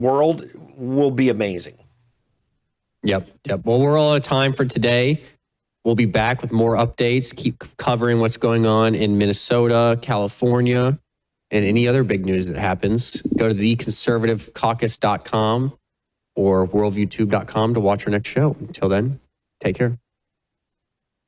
world will be amazing. Yep. Well, we're all out of time for today. We'll be back with more updates, keep covering what's going on in Minnesota, California, and any other big news that happens. Go to theconservativecaucus.com or worldviewtube.com to watch our next show. Until then, take care.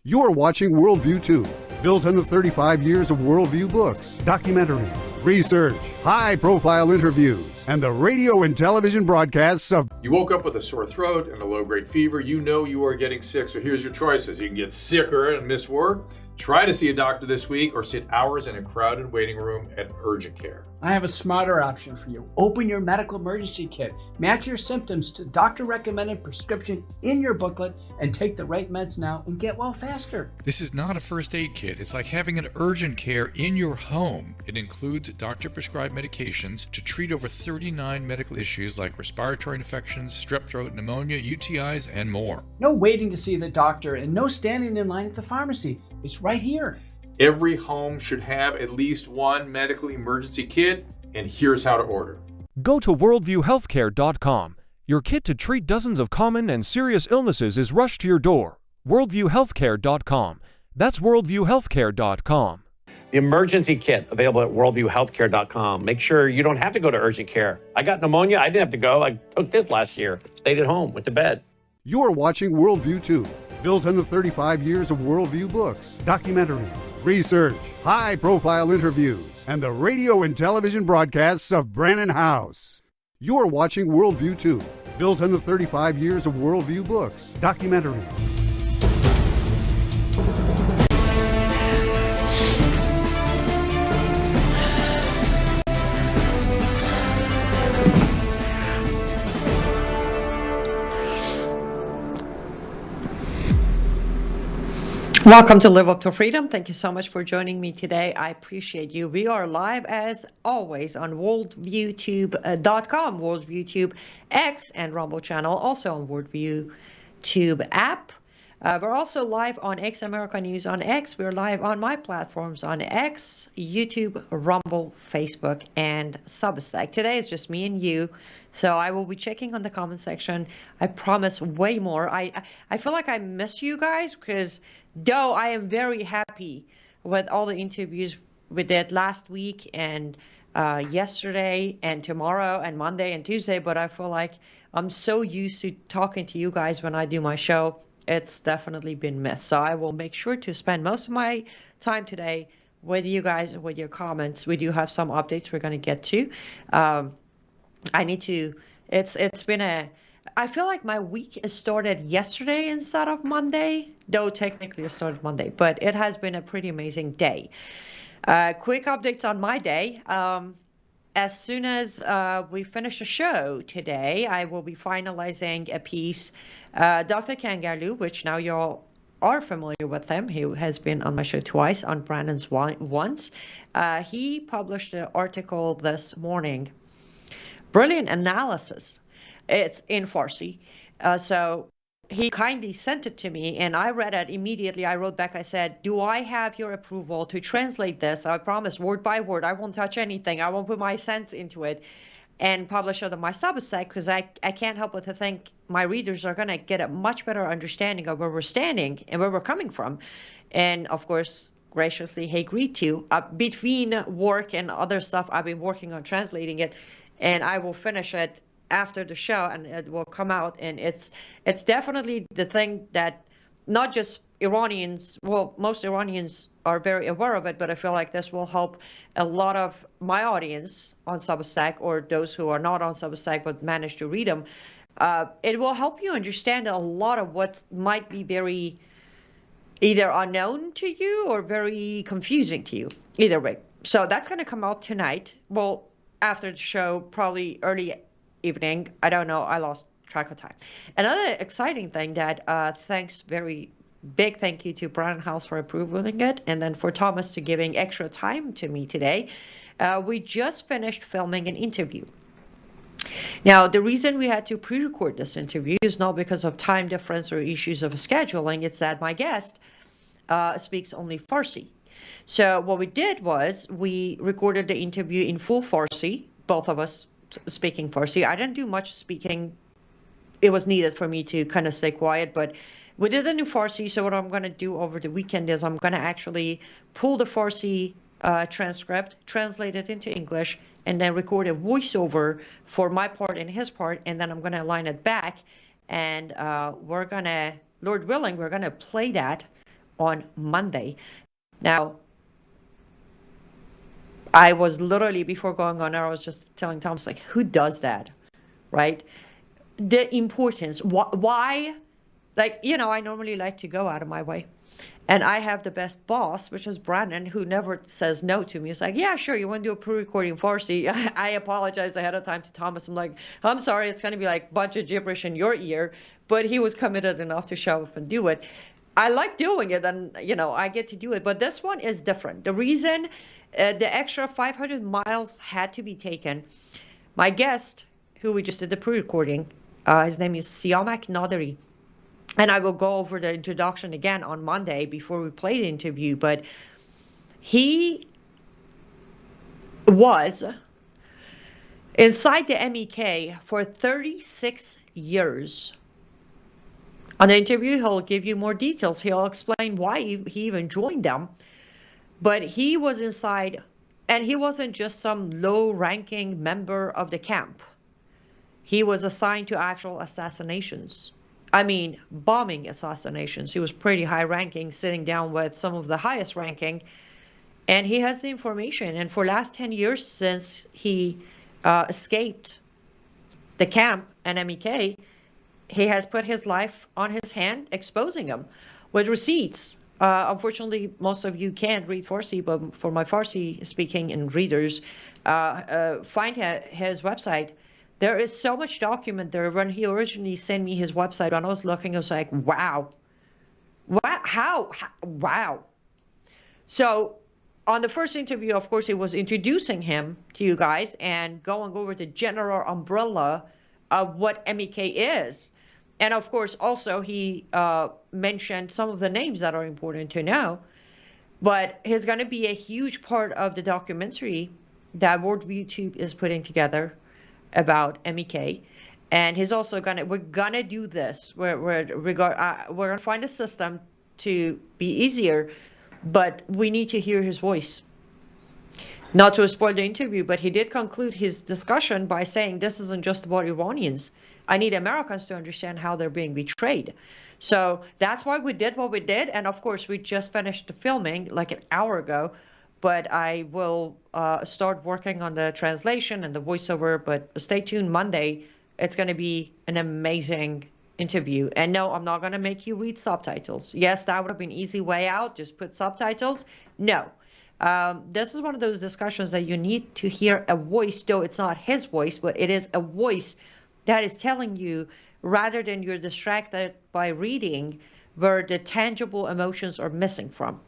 You're watching Worldview 2, built on the 35 years of Worldview books, documentaries, research, high-profile interviews, and the radio and television broadcasts of... You woke up with a sore throat and a low-grade fever. You know you are getting sick, so here's your choices. You can get sicker and miss work, try to see a doctor this week, or sit hours in a crowded waiting room at urgent care. I have a smarter option for you. Open your medical emergency kit. Match your symptoms to doctor-recommended prescription in your booklet and take the right meds now and get well faster. This is not a first aid kit. It's like having an urgent care in your home. It includes doctor-prescribed medications to treat over 39 medical issues like respiratory infections, strep throat, pneumonia, UTIs, and more. No waiting to see the doctor and no standing in line at the pharmacy. It's right here. Every home should have at least one medical emergency kit, and here's how to order. Go to worldviewhealthcare.com. Your kit to treat dozens of common and serious illnesses is rushed to your door. worldviewhealthcare.com. That's worldviewhealthcare.com. The emergency kit available at worldviewhealthcare.com. Make sure you don't have to go to urgent care. I got pneumonia. I didn't have to go. I took this last year. Stayed at home. Went to bed. You're watching Worldview 2, built on the 35 years of Worldview books, documentaries, research, high-profile interviews, and the radio and television broadcasts of Brannon House. You're watching Worldview 2, built on the 35 years of Worldview books, documentaries. Welcome to Live Up to Freedom. Thank you so much for joining me today. I appreciate you. We are live as always on worldviewtube.com, worldviewtube X and Rumble channel, also on worldviewtube app. We're also live on X America News on X. We're live on my platforms on X, YouTube, Rumble, Facebook, and Substack. Today is just me and you. So I will be checking on the comment section. I promise way more. I feel like I miss you guys because though I am very happy with all the interviews we did last week and yesterday and tomorrow and Monday and Tuesday, but I feel like I'm so used to talking to you guys when I do my show. It's definitely been missed. So I will make sure to spend most of my time today with you guys and with your comments. We do have some updates we're going to get to. I need to, it's been I feel like my week started yesterday instead of Monday, though technically it started Monday, but it has been a pretty amazing day. Quick updates on my day. As soon as we finish the show today, I will be finalizing a piece. Dr. Kangaroo, which now you all are familiar with him, he has been on my show twice, on Brandon's once. He published an article this morning. Brilliant analysis. It's in Farsi. So he kindly sent it to me and I read it immediately. I wrote back, I said, do I have your approval to translate this? I promise word by word. I won't touch anything. I won't put my cents into it and publish it on my Substack because I can't help but to think my readers are going to get a much better understanding of where we're standing and where we're coming from. And of course, graciously, he agreed to. Between work and other stuff, I've been working on translating it. And I will finish it after the show and it will come out. And it's definitely the thing that not just Iranians, well, most Iranians are very aware of it, but I feel like this will help a lot of my audience on Substack or those who are not on Substack but manage to read them. It will help you understand a lot of what might be very either unknown to you or very confusing to you, either way. So that's going to come out tonight. Well, after the show, probably early evening. I don't know. I lost track of time. Another exciting thing that very big thank you to Brannon House for approving it, and then for Thomas to giving extra time to me today. We just finished filming an interview. Now, the reason we had to pre-record this interview is not because of time difference or issues of scheduling. It's that my guest speaks only Farsi. So what we did was we recorded the interview in full Farsi, both of us speaking Farsi. I didn't do much speaking. It was needed for me to kind of stay quiet, but we did a new Farsi. So what I'm going to do over the weekend is I'm going to actually pull the Farsi transcript, translate it into English, and then record a voiceover for my part and his part, and then I'm going to line it back, and we're going to, Lord willing, we're going to play that on Monday. Now, I was literally, before going on air, I was just telling Thomas, like, who does that, right? The importance, why, like, you know, I normally like to go out of my way. And I have the best boss, which is Brandon, who never says no to me. It's like, yeah, sure, you want to do a pre-recording Farsi? I apologize ahead of time to Thomas. I'm like, I'm sorry, it's going to be like a bunch of gibberish in your ear. But he was committed enough to show up and do it. I like doing it, and, you know, I get to do it. But this one is different. The reason the extra 500 miles had to be taken, my guest, who we just did the pre-recording, his name is Siamak Naderi. And I will go over the introduction again on Monday before we play the interview. But he was inside the MEK for 36 years. On the interview, he'll give you more details. He'll explain why he even joined them. But he was inside, and he wasn't just some low-ranking member of the camp. He was assigned to actual assassinations. I mean, bombing assassinations. He was pretty high ranking, sitting down with some of the highest ranking. And he has the information. And for the last 10 years since he escaped the camp and MEK, he has put his life on his hand, exposing him with receipts. Unfortunately, most of you can't read Farsi, but for my Farsi speaking and readers, find his website. There is so much document there. When he originally sent me his website, when I was looking, I was like, wow. What? How? Wow. So on the first interview, of course, he was introducing him to you guys and going over the general umbrella of what MEK is. And of course, also he mentioned some of the names that are important to know. But he's going to be a huge part of the documentary that Worldview Tube is putting together about MEK. And he's also we're gonna do this. We're gonna find a system to be easier, but we need to hear his voice. Not to spoil the interview, but he did conclude his discussion by saying this isn't just about Iranians. I need Americans to understand how they're being betrayed. So that's why we did what we did. And of course, we just finished the filming like an hour ago. But I will start working on the translation and the voiceover. But stay tuned Monday. It's going to be an amazing interview. And no, I'm not going to make you read subtitles. Yes, that would have been an easy way out. Just put subtitles. No. This is one of those discussions that you need to hear a voice, though it's not his voice, but it is a voice that is telling you, rather than you're distracted by reading, where the tangible emotions are missing from.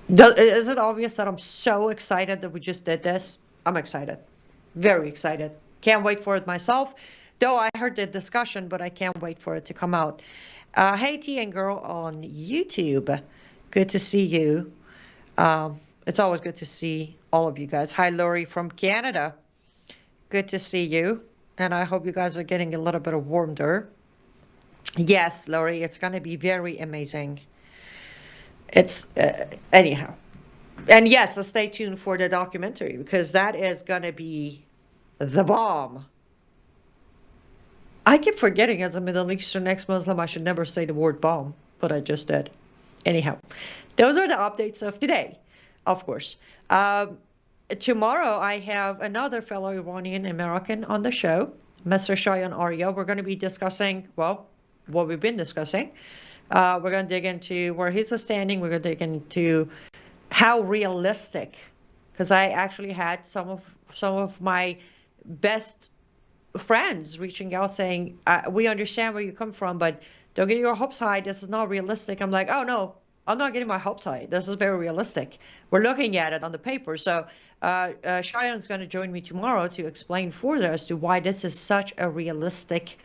Is it obvious that I'm so excited that we just did this? I'm excited. Very excited. Can't wait for it myself. Though I heard the discussion, but I can't wait for it to come out. Hey, T and Girl on YouTube. Good to see you. It's always good to see all of you guys. Hi, Lori from Canada. Good to see you. And I hope you guys are getting a little bit of warmer. Yes, Lori, it's going to be very amazing. It's anyhow. And yes, so stay tuned for the documentary, because that is going to be the bomb. I keep forgetting, as a Middle Eastern ex-Muslim, I should never say the word bomb, but I just did. Anyhow, those are the updates of today, of course. Tomorrow, I have another fellow Iranian American on the show, Mr. Shayan Arya. We're going to be discussing, well, what we've been discussing. We're going to dig into where he's standing. We're going to dig into how realistic, because I actually had some of my best friends reaching out saying, we understand where you come from, but don't get your hopes high. This is not realistic. I'm like, oh no, I'm not getting my hopes high. This is very realistic. We're looking at it on the paper. So Shayan's going to join me tomorrow to explain further as to why this is such a realistic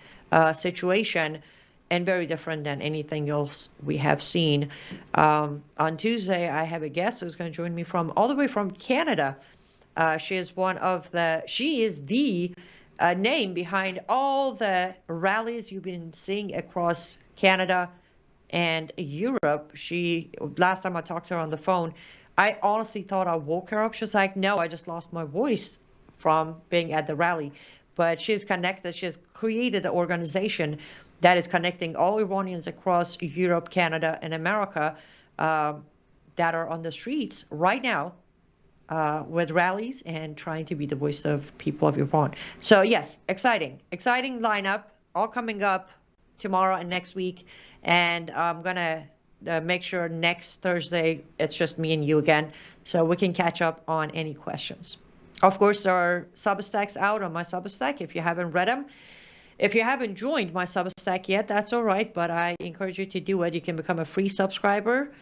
situation and very different than anything else we have seen. On Tuesday, I have a guest who's going to join me all the way from Canada. She is the name behind all the rallies you've been seeing across Canada and Europe. Last time I talked to her on the phone, I honestly thought I woke her up. She was like, no, I just lost my voice from being at the rally. But she's connected. She's created an organization that is connecting all Iranians across Europe, Canada, and America that are on the streets right now with rallies and trying to be the voice of people of Iran. So yes, exciting lineup, all coming up tomorrow and next week. And I'm going to make sure next Thursday it's just me and you again, so we can catch up on any questions. Of course, there are Substacks out on my Substack if you haven't read them. If you haven't joined my Substack yet, that's all right, but I encourage you to do it. You can become a free subscriber.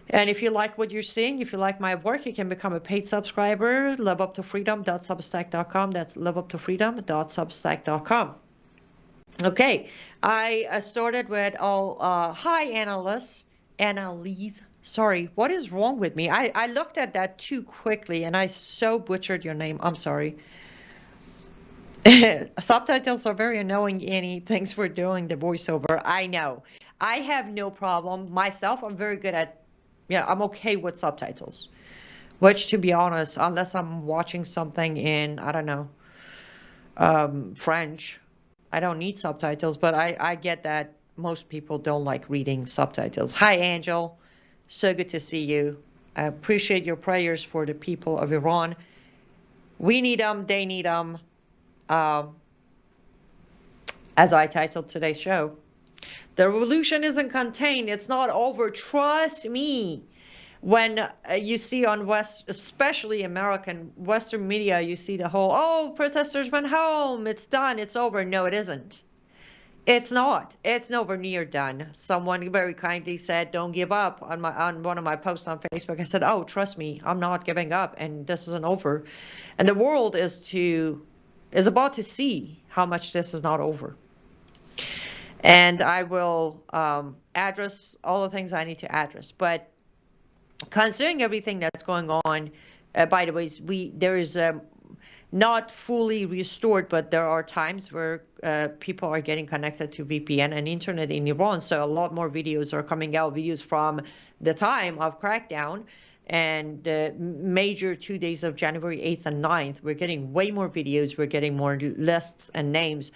And if you like what you're seeing, if you like my work, you can become a paid subscriber, liveuptofreedom.substack.com. That's liveuptofreedom.substack.com. Okay, I started with hi, Annalise. Sorry, what is wrong with me? I looked at that too quickly and I so butchered your name. I'm sorry. Subtitles are very annoying, Annie. Thanks for doing the voiceover. I know. I have no problem. Myself, I'm very good at, I'm okay with subtitles. Which, to be honest, unless I'm watching something in, I don't know, French, I don't need subtitles, but I get that most people don't like reading subtitles. Hi, Angel. So good to see you. I appreciate your prayers for the people of Iran. We need them. They need them. As I titled today's show, the revolution isn't contained. It's not over. Trust me. When you see on especially American Western media, you see the whole, protesters went home. It's done. It's over. No, it isn't. It's not. It's nowhere near done. Someone very kindly said, don't give up on one of my posts on Facebook. I said, oh, trust me, I'm not giving up, and this isn't over. And the world is about to see how much this is not over. And I will address all the things I need to address. But considering everything that's going on, by the way, there is not fully restored, but there are times where people are getting connected to VPN and internet in Iran. So a lot more videos are coming out, videos from the time of crackdown and the major 2 days of January 8th and 9th. We're getting way more videos. We're getting more lists and names.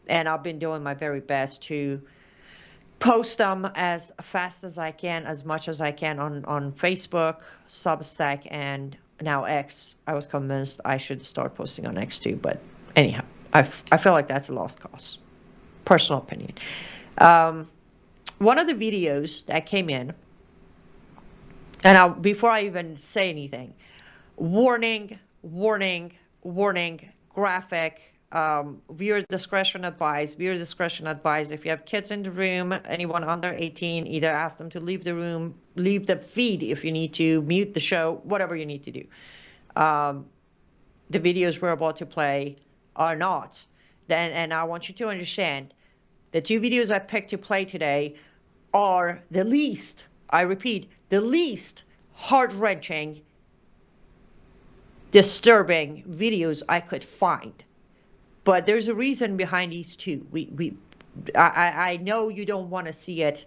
And I've been doing my very best to post them as fast as I can, as much as I can on Facebook, Substack, and now X. I was convinced I should start posting on X too, but anyhow, I feel like that's a lost cause. Personal opinion. One of the videos that came in, and before I even say anything, warning, graphic, viewer discretion advised. If you have kids in the room, anyone under 18, either ask them to leave the room, leave the feed if you need to, mute the show, whatever you need to do. The videos we're about to play are not. And I want you to understand, the two videos I picked to play today are the least, I repeat, the least heart-wrenching, disturbing videos I could find. But there's a reason behind these two. I know you don't want to see it.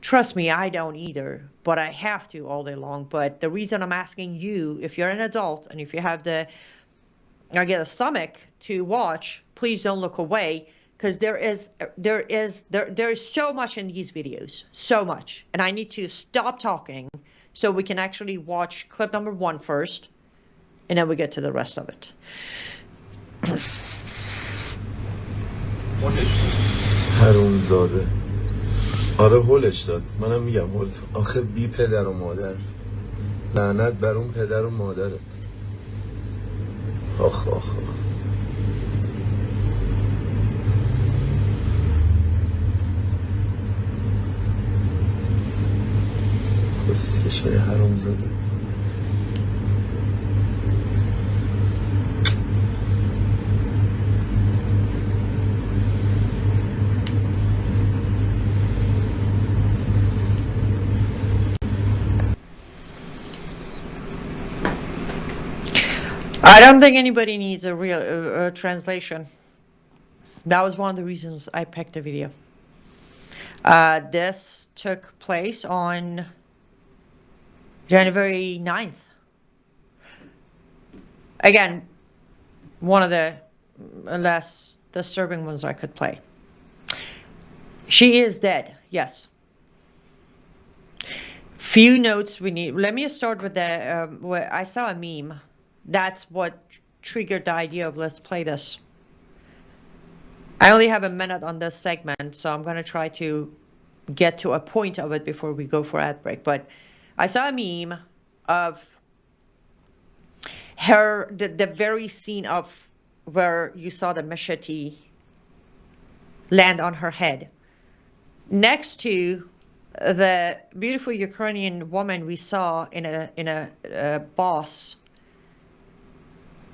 Trust me, I don't either. But I have to all day long. But the reason I'm asking you, if you're an adult and if you have a stomach to watch, please don't look away, because there is so much in these videos, so much, and I need to stop talking so we can actually watch clip number 1 first, and then we get to the rest of it. حرومزاده آره هولش داد منم میگم هول آخه بی پدر و مادر لعنت بر اون پدر و مادرت آخ آخ آخ کسکشای حرومزاده I don't think anybody needs a real translation. That was one of the reasons I picked the video. This took place on January 9th. Again, one of the less disturbing ones I could play. She is dead, yes. Few notes we need. Let me start with the, I saw a meme. That's what triggered the idea of let's play this. I only have a minute on this segment, so I'm going to try to get to a point of it before we go for ad break. But I saw a meme of her, the very scene of where you saw the machete land on her head, next to the beautiful Ukrainian woman we saw in a boss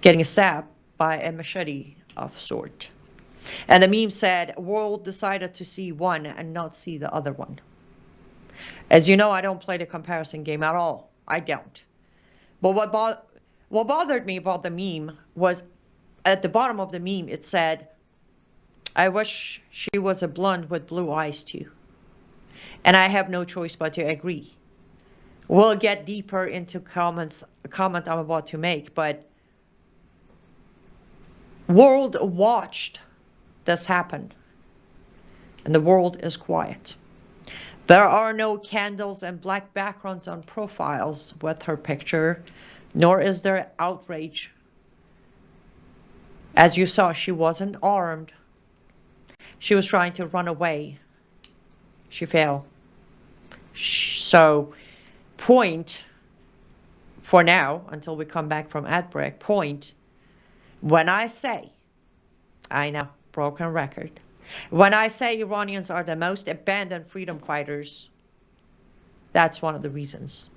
getting stabbed by a machete of sort. And the meme said, world decided to see one and not see the other one. As you know, I don't play the comparison game at all. I don't. But what bothered me about the meme was at the bottom of the meme, it said, I wish she was a blonde with blue eyes too. And I have no choice but to agree. We'll get deeper into comment I'm about to make, but world watched this happen, and the world is quiet. There are no candles and black backgrounds on profiles with her picture, nor is there outrage. As you saw, she wasn't armed. She was trying to run away. She failed. So, point for now, until we come back from ad break, point, when I say, I know, broken record, when I say Iranians are the most abandoned freedom fighters, that's one of the reasons.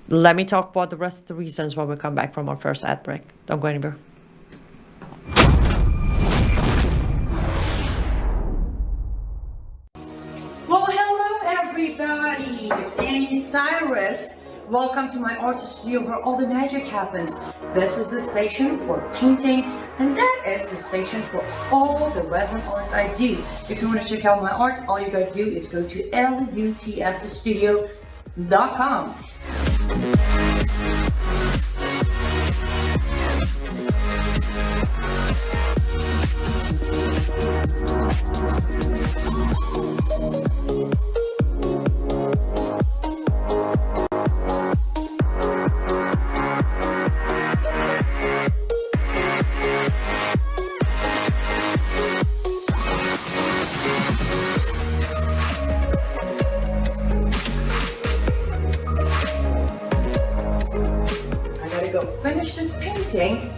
Let me talk about the rest of the reasons when we come back from our first ad break. Don't go anywhere. Well, hello everybody. It's Annie Cyrus. Welcome to my artist studio where all the magic happens. This is the station for painting, and that is the station for all the resin art I do. If you want to check out my art, all you gotta do is go to lutfstudio.com.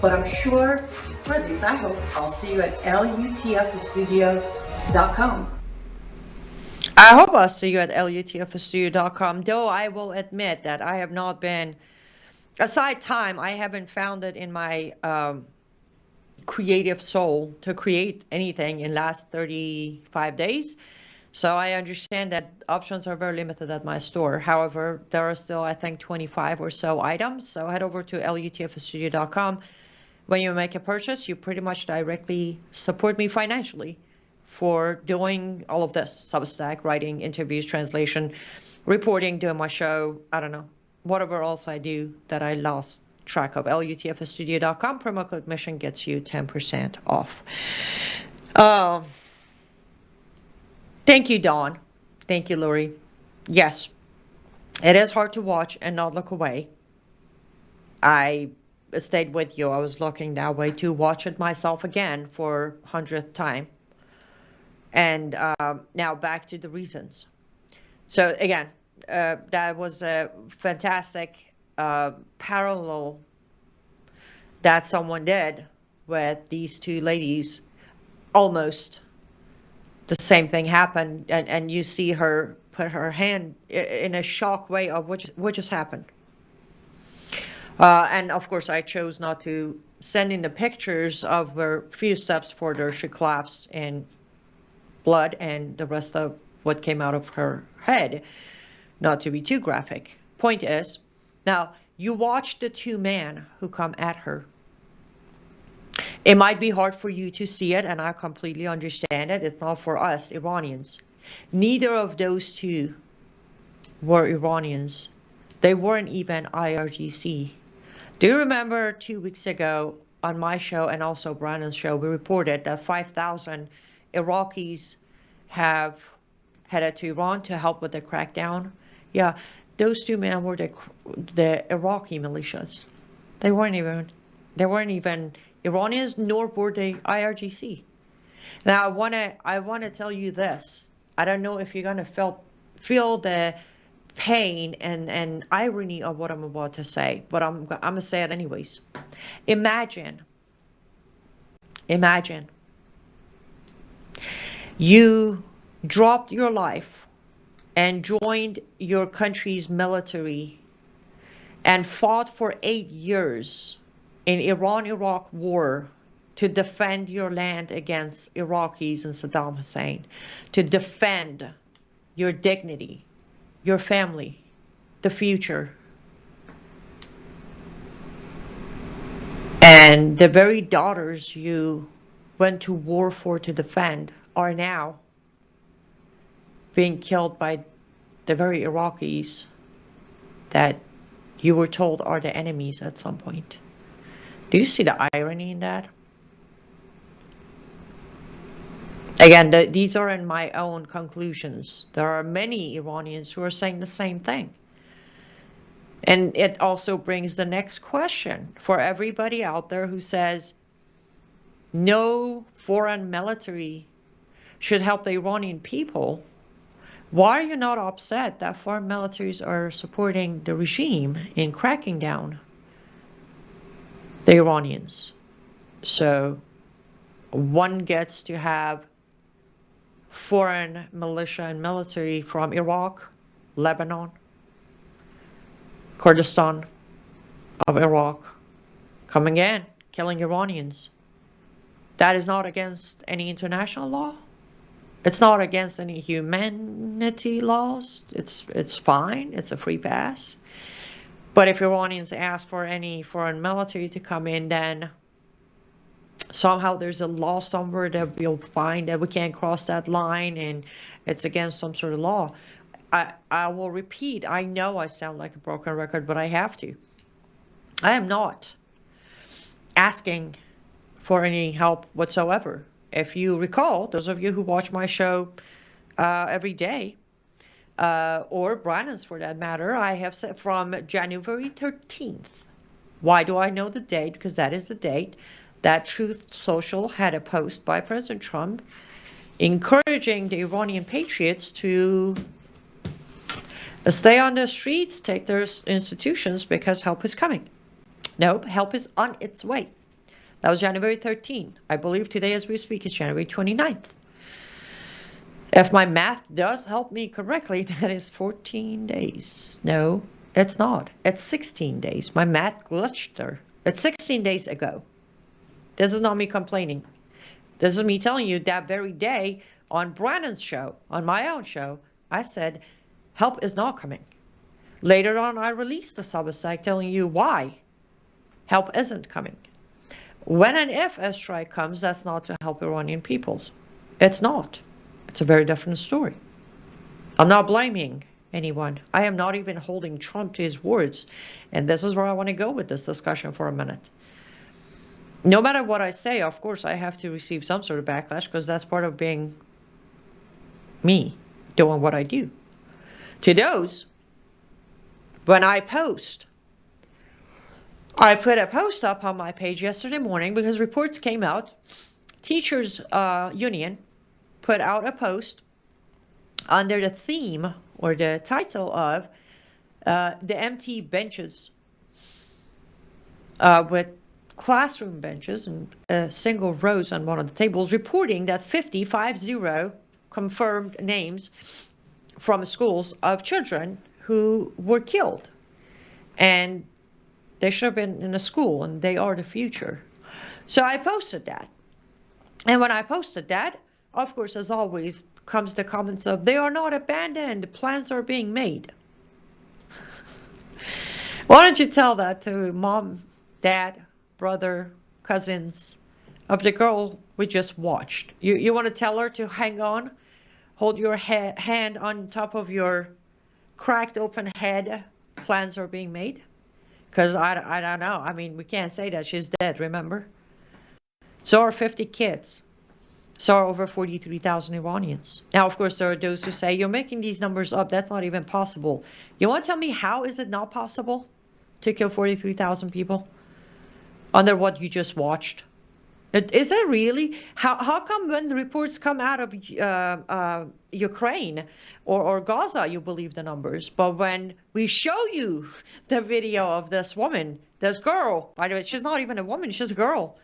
But I'm sure, for at least I hope, I'll see you at lutfstudio.com. I hope I'll see you at lutfstudio.com, though I will admit that I have not been, aside time, I haven't found it in my creative soul to create anything in last 35 days. So I understand that options are very limited at my store. However, there are still, I think, 25 or so items. So head over to lutfstudio.com. When you make a purchase, you pretty much directly support me financially for doing all of this. Substack, writing, interviews, translation, reporting, doing my show, I don't know, whatever else I do that I lost track of. lutfstudio.com. Promo code MISSION gets you 10% off. Thank you, Dawn. Thank you, Lori. Yes, it is hard to watch and not look away. I stayed with you. I was looking that way to watch it myself again for 100th time. And now back to the reasons. So again, that was a fantastic parallel that someone did with these two ladies. Almost the same thing happened, and you see her put her hand in a shock way of what just happened. And of course, I chose not to send in the pictures of where few steps further she collapsed in blood and the rest of what came out of her head, not to be too graphic. Point is, now you watch the two men who come at her It might be hard for you to see it, and I completely understand it. It's not for us Iranians. Neither of those two were Iranians. They weren't even IRGC. Do you remember 2 weeks ago on my show and also Brandon's show, we reported that 5,000 Iraqis have headed to Iran to help with the crackdown? Yeah, those two men were the Iraqi militias. They weren't even Iranians, nor were they IRGC. Now I wanna tell you this. I don't know if you're gonna feel the pain and irony of what I'm about to say, but I'm gonna say it anyways. Imagine you dropped your life and joined your country's military and fought for 8 years in Iran-Iraq war to defend your land against Iraqis and Saddam Hussein, to defend your dignity, your family, the future. And the very daughters you went to war for to defend are now being killed by the very Iraqis that you were told are the enemies at some point. Do you see the irony in that? Again, these are in my own conclusions. There are many Iranians who are saying the same thing. And it also brings the next question for everybody out there who says no foreign military should help the Iranian people. Why are you not upset that foreign militaries are supporting the regime in cracking down the Iranians? So one gets to have foreign militia and military from Iraq, Lebanon, Kurdistan of Iraq coming in, killing Iranians. That is not against any international law. It's not against any humanity laws. It's fine. It's a free pass. But if Iranians ask for any foreign military to come in, then somehow there's a law somewhere that we'll find that we can't cross that line and it's against some sort of law. I will repeat, I know I sound like a broken record, but I have to. I am not asking for any help whatsoever. If you recall, those of you who watch my show every day, or Brandon's for that matter, I have said from January 13th. Why do I know the date? Because that is the date that Truth Social had a post by President Trump encouraging the Iranian patriots to stay on the streets, take their institutions, because help is coming. No, help is on its way. That was January 13th. I believe today as we speak is January 29th. If my math does help me correctly, that is 14 days. No, it's not. It's 16 days. My math glitched there. It's 16 days ago. This is not me complaining. This is me telling you that very day on Brandon's show, on my own show, I said, help is not coming. Later on, I released the Substack telling you why help isn't coming. When and if a strike comes, that's not to help Iranian peoples. It's not. It's a very different story. I'm not blaming anyone. I am not even holding Trump to his words. And this is where I want to go with this discussion for a minute. No matter what I say, of course, I have to receive some sort of backlash because that's part of being me, doing what I do. To those, when I post, I put a post up on my page yesterday morning because reports came out. Teachers Union put out a post under the theme or the title of the empty benches with classroom benches and single rows on one of the tables, reporting that 50 confirmed names from schools of children who were killed. And they should have been in a school, and they are the future. So I posted that. And when I posted that, of course, as always, comes the comments of, they are not abandoned, plans are being made. Why don't you tell that to mom, dad, brother, cousins, of the girl we just watched. You want to tell her to hang on, hold your hand on top of your cracked open head. Plans are being made. Because I don't know. I mean, we can't say that she's dead, remember? So are 50 kids. So are over 43,000 Iranians. Now, of course, there are those who say, you're making these numbers up. That's not even possible. You want to tell me how is it not possible to kill 43,000 people under what you just watched? Is it really? How come when the reports come out of Ukraine or Gaza, you believe the numbers? But when we show you the video of this woman, this girl, by the way, she's not even a woman, she's a girl.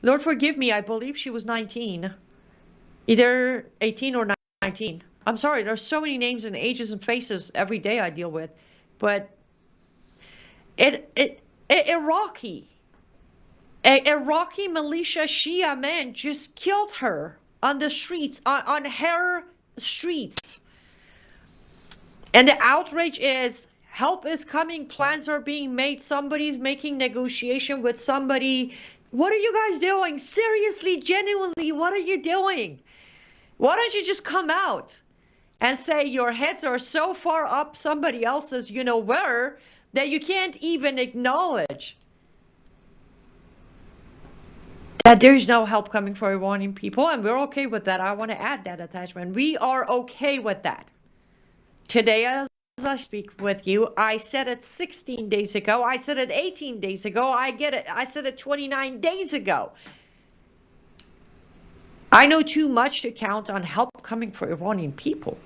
Lord forgive me, I believe she was 19. Either 18 or 19. I'm sorry, there's so many names and ages and faces every day I deal with. But Iraqi militia Shia men just killed her on the streets, on her streets. And the outrage is, help is coming, plans are being made, somebody's making negotiation with somebody. What are you guys doing? Seriously, genuinely, what are you doing? Why don't you just come out and say your heads are so far up somebody else's, you know where, that you can't even acknowledge that there's no help coming for Iranian people, and we're okay with that. I want to add that attachment. We are okay with that. Today, as I speak with you, I said it 16 days ago. I said it 18 days ago. I get it. I said it 29 days ago. I know too much to count on help coming for Iranian people.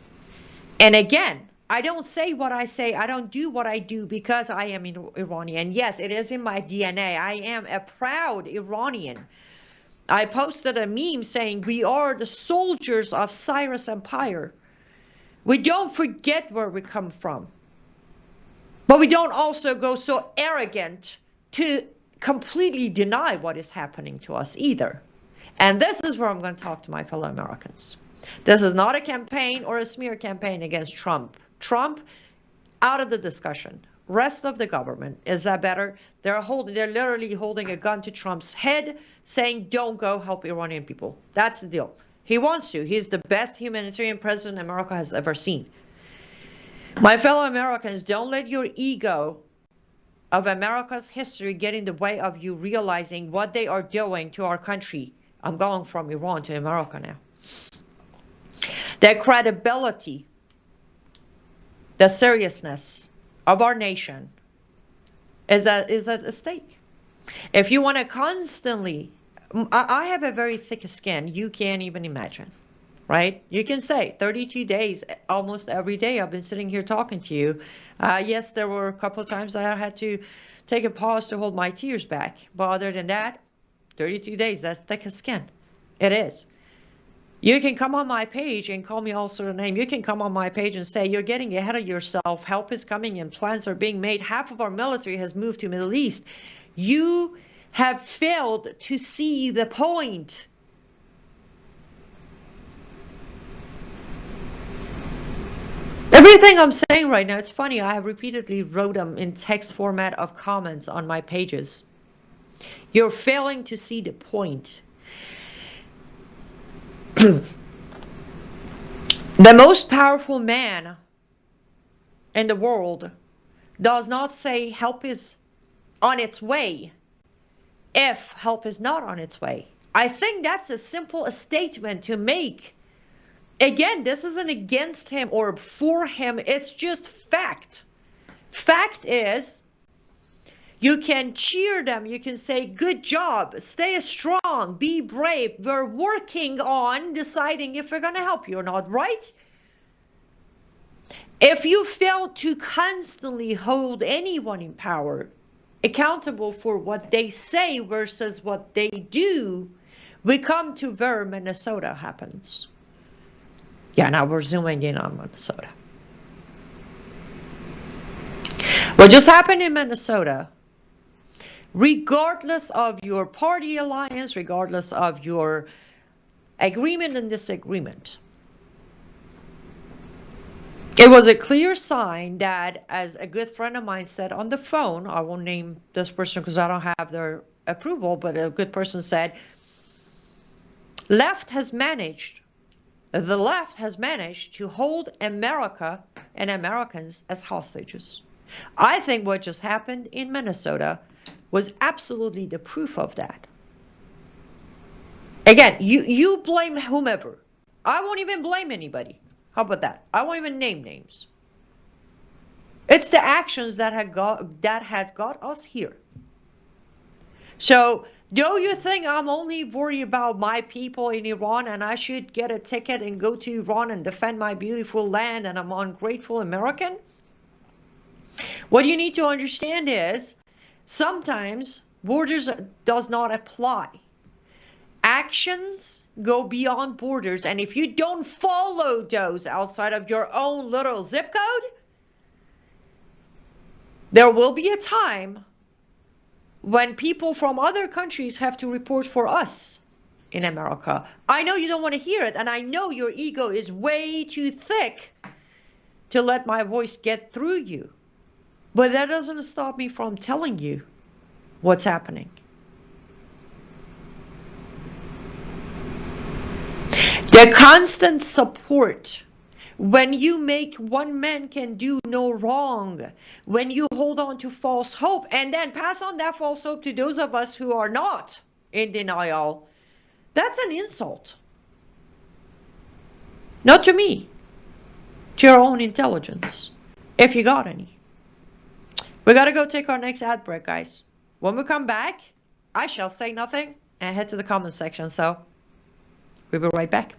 And again, I don't say what I say. I don't do what I do because I am Iranian. Yes, it is in my DNA. I am a proud Iranian. I posted a meme saying we are the soldiers of Cyrus Empire. We don't forget where we come from. But we don't also go so arrogant to completely deny what is happening to us either. And this is where I'm going to talk to my fellow Americans. This is not a campaign or a smear campaign against Trump. Trump, out of the discussion. Rest of the government, is that better? They're literally holding a gun to Trump's head, saying, don't go help Iranian people. That's the deal. He wants to. He's the best humanitarian president America has ever seen. My fellow Americans, don't let your ego of America's history get in the way of you realizing what they are doing to our country. I'm going from Iran to America now. Their credibility, the seriousness of our nation is at stake. If you want to constantly, I have a very thick skin, you can't even imagine, right? You can say 32 days, almost every day I've been sitting here talking to you. Yes, there were a couple of times I had to take a pause to hold my tears back. But other than that, 32 days, that's thick as skin. It is. You can come on my page and call me all sort of name. You can come on my page and say, you're getting ahead of yourself. Help is coming and plans are being made. Half of our military has moved to Middle East. You have failed to see the point. Everything I'm saying right now, it's funny, I have repeatedly wrote them in text format of comments on my pages. You're failing to see the point. The most powerful man in the world does not say help is on its way if help is not on its way. I think that's a simple statement to make. Again, this isn't against him or for him. It's just fact. Fact is, you can cheer them. You can say, good job. Stay strong. Be brave. We're working on deciding if we're going to help you or not, right? If you fail to constantly hold anyone in power accountable for what they say versus what they do, we come to where Minnesota happens. Yeah, now we're zooming in on Minnesota. What just happened in Minnesota, regardless of your party alliance, regardless of your agreement and disagreement, it was a clear sign that, as a good friend of mine said on the phone, I won't name this person because I don't have their approval, but a good person said, the left has managed to hold America and Americans as hostages. I think what just happened in Minnesota was absolutely the proof of that. Again, you blame whomever. I won't even blame anybody. How about that? I won't even name names. It's the actions that has got us here. So, do you think I'm only worried about my people in Iran and I should get a ticket and go to Iran and defend my beautiful land and I'm an ungrateful American? What you need to understand is sometimes borders does not apply. Actions go beyond borders, and if you don't follow those outside of your own little zip code, there will be a time when people from other countries have to report for us in America. I know you don't want to hear it, and I know your ego is way too thick to let my voice get through you. But that doesn't stop me from telling you what's happening. The constant support, when you make one man can do no wrong, when you hold on to false hope and then pass on that false hope to those of us who are not in denial, that's an insult. Not to me, to your own intelligence, if you got any. We got to go take our next ad break, guys. When we come back, I shall say nothing and head to the comment section. So we'll be right back.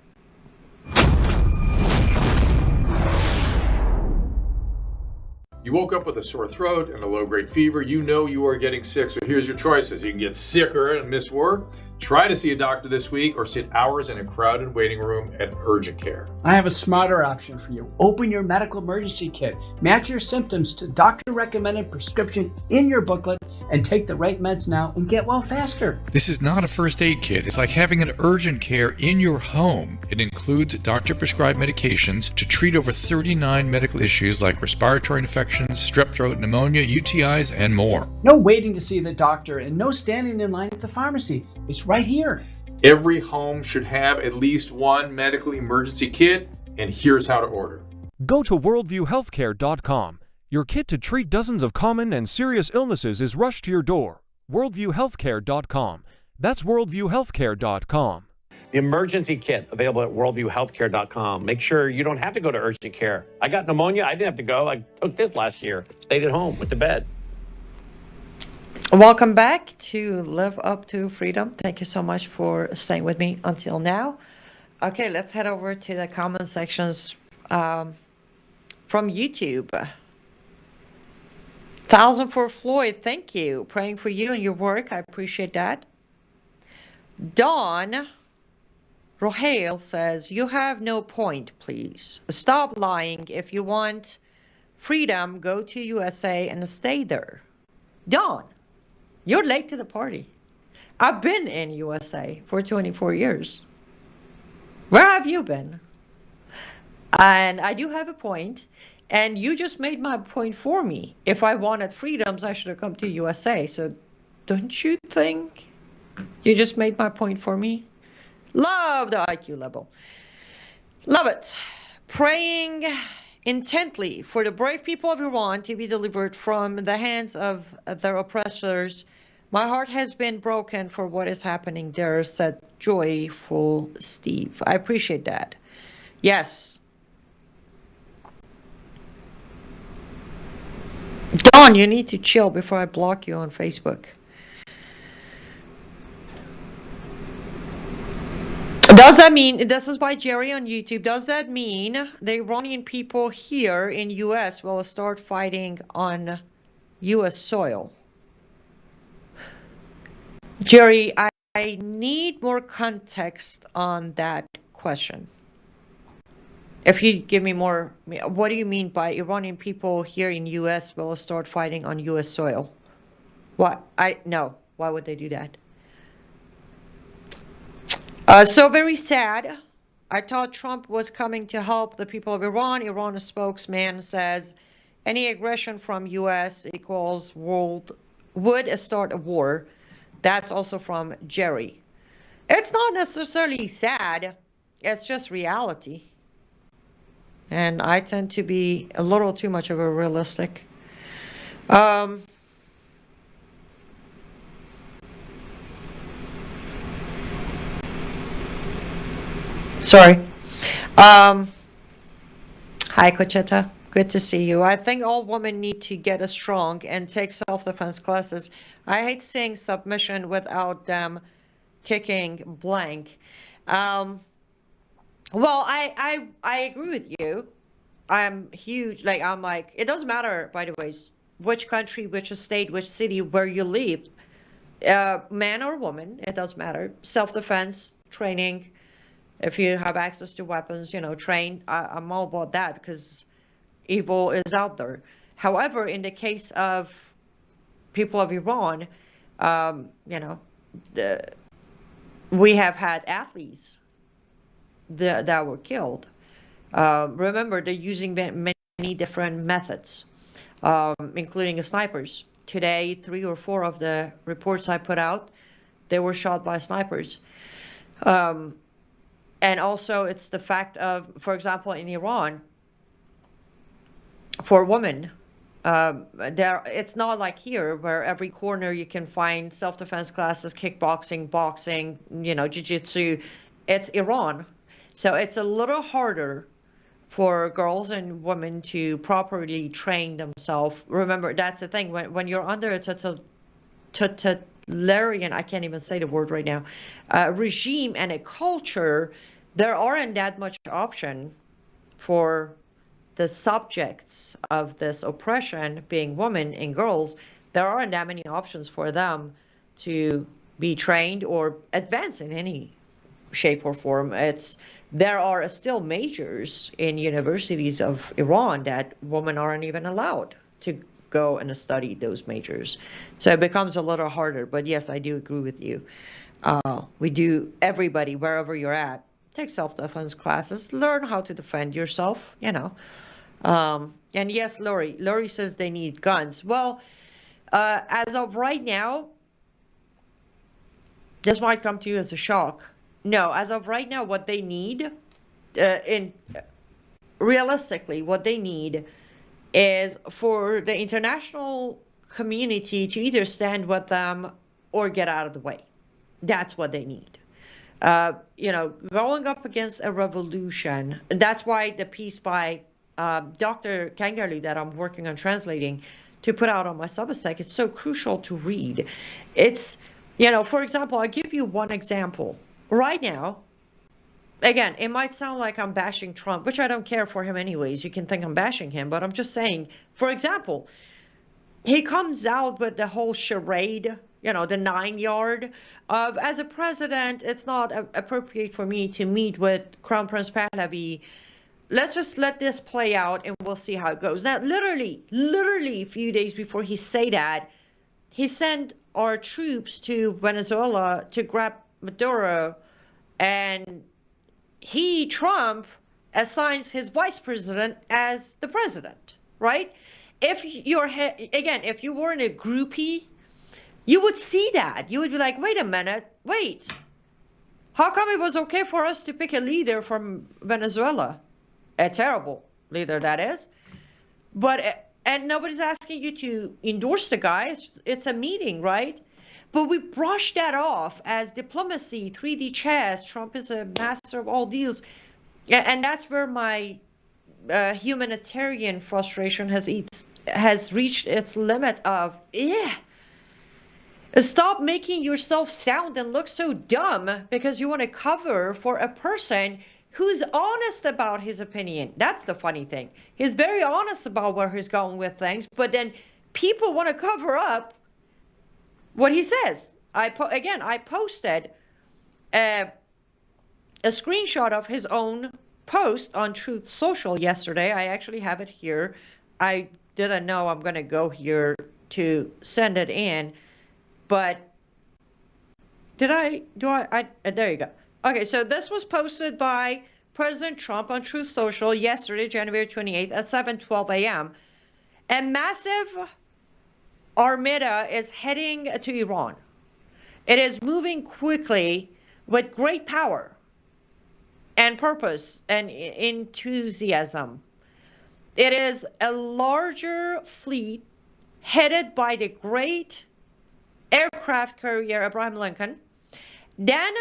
You woke up with a sore throat and a low-grade fever. You know you are getting sick, so here's your choices. You can get sicker and miss work. Try to see a doctor this week or sit hours in a crowded waiting room at urgent care. I have a smarter option for you. Open your medical emergency kit. Match your symptoms to doctor-recommended prescription in your booklet and take the right meds now and get well faster. This is not a first aid kit. It's like having an urgent care in your home. It includes doctor-prescribed medications to treat over 39 medical issues like respiratory infections, strep throat, pneumonia, UTIs, and more. No waiting to see the doctor and no standing in line at the pharmacy. It's right here. Every home should have at least one medical emergency kit, and here's how to order. Go to worldviewhealthcare.com. Your kit to treat dozens of common and serious illnesses is rushed to your door. worldviewhealthcare.com. That's worldviewhealthcare.com. The emergency kit available at worldviewhealthcare.com. Make sure you don't have to go to urgent care. I got pneumonia. I didn't have to go. I took this last year. Stayed at home, went to bed. Welcome back to Live Up to Freedom. Thank you so much for staying with me until now. Okay, let's head over to the comment sections from YouTube. 1,000 for Floyd, thank you. Praying for you and your work. I appreciate that. Dawn Rohale says, you have no point, please. Stop lying. If you want freedom, go to USA and stay there. Dawn, you're late to the party. I've been in USA for 24 years. Where have you been? And I do have a point. And you just made my point for me. If I wanted freedoms, I should have come to USA. So don't you think you just made my point for me? Love the IQ level. Love it. Praying intently for the brave people of Iran to be delivered from the hands of their oppressors. My heart has been broken for what is happening there, said Joyful Steve. I appreciate that. Yes. Dawn, you need to chill before I block you on Facebook. Does that mean, this is by Jerry on YouTube, does that mean the Iranian people here in US will start fighting on US soil? Jerry, I need more context on that question. If you give me more, what do you mean by Iranian people here in US will start fighting on US soil? What? No. Why would they do that? So very sad. I thought Trump was coming to help the people of Iran. Iran's spokesman says any aggression from US equals world would start a war. That's also from Jerry. It's not necessarily sad. It's just reality. And I tend to be a little too much of a realistic. Sorry. Hi, Cochetta. Good to see you. I think all women need to get strong and take self-defense classes. I hate seeing submission without them kicking blank. Well, I agree with you. I'm huge. I'm like, it doesn't matter, by the way, which country, which state, which city, where you live, man or woman, it doesn't matter. Self-defense training. If you have access to weapons, train. I'm all about that because evil is out there. However, in the case of people of Iran, we have had athletes that were killed. Remember, they're using many different methods, including snipers. Today, 3 or 4 of the reports I put out, they were shot by snipers. And also, it's the fact of, for example, in Iran, for women, it's not like here where every corner you can find self-defense classes, kickboxing, boxing, jiu-jitsu. It's Iran. So it's a little harder for girls and women to properly train themselves. Remember, that's the thing. When you're under a totalitarian, I can't even say the word right now, regime and a culture, there aren't that much option for the subjects of this oppression, being women and girls. There aren't that many options for them to be trained or advance in any shape or form. There are still majors in universities of Iran that women aren't even allowed to go and study those majors. So it becomes a little harder. But yes, I do agree with you. We do, everybody, wherever you're at, take self-defense classes, learn how to defend yourself, And yes, Lori says they need guns. Well, as of right now, this might come to you as a shock. No, as of right now, what they need, realistically, what they need is for the international community to either stand with them or get out of the way. That's what they need. Going up against a revolution. That's why the piece by Dr. Kangaroo that I'm working on translating to put out on my Substack, it's so crucial to read. It's, for example, I'll give you one example. Right now, again, it might sound like I'm bashing Trump, which I don't care for him anyways. You can think I'm bashing him, but I'm just saying, for example, he comes out with the whole charade, the 9-yard of, as a president, it's not appropriate for me to meet with Crown Prince Pahlavi. Let's just let this play out and we'll see how it goes. Now, literally a few days before he said that, he sent our troops to Venezuela to grab Maduro, and Trump, assigns his vice president as the president, right? If you weren't a groupie, you would see that. You would be like, wait a minute, how come it was okay for us to pick a leader from Venezuela? A terrible leader, that is. And nobody's asking you to endorse the guy. It's a meeting, right? But we brush that off as diplomacy, 3D chess. Trump is a master of all deals. And that's where my humanitarian frustration has reached its limit of, stop making yourself sound and look so dumb because you want to cover for a person who's honest about his opinion. That's the funny thing. He's very honest about where he's going with things, but then people want to cover up what he says. I posted a screenshot of his own post on Truth Social yesterday. I actually have it here. I didn't know I'm going to go here to send it in, but there you go. Okay, so this was posted by President Trump on Truth Social yesterday, January 28th at 7:12 a.m. A massive armada is heading to Iran. It is moving quickly with great power and purpose and enthusiasm. It is a larger fleet headed by the great aircraft carrier Abraham Lincoln than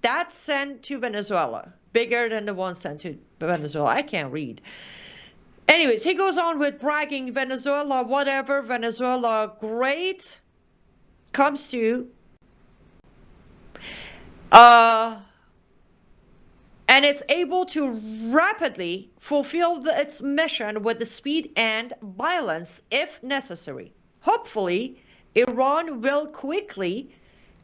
that sent to Venezuela, bigger than the one sent to Venezuela. I can't read. Anyways, he goes on with bragging, Venezuela, whatever, Venezuela, great, comes to, and it's able to rapidly fulfill its mission with the speed and violence if necessary. Hopefully, Iran will quickly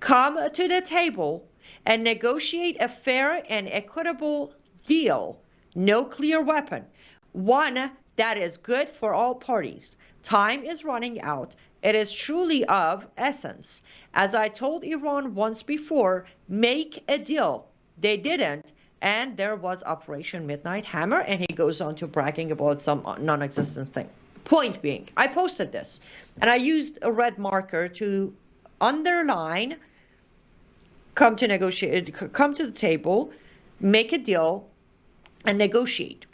come to the table and negotiate a fair and equitable deal, nuclear weapon, one that is good for all parties. Time is running out. It is truly of essence. As I told Iran once before, make a deal. They didn't, and there was Operation Midnight Hammer, and he goes on to bragging about some non-existent thing. Point being, I posted this, and I used a red marker to underline, come to negotiate, come to the table, make a deal, and negotiate.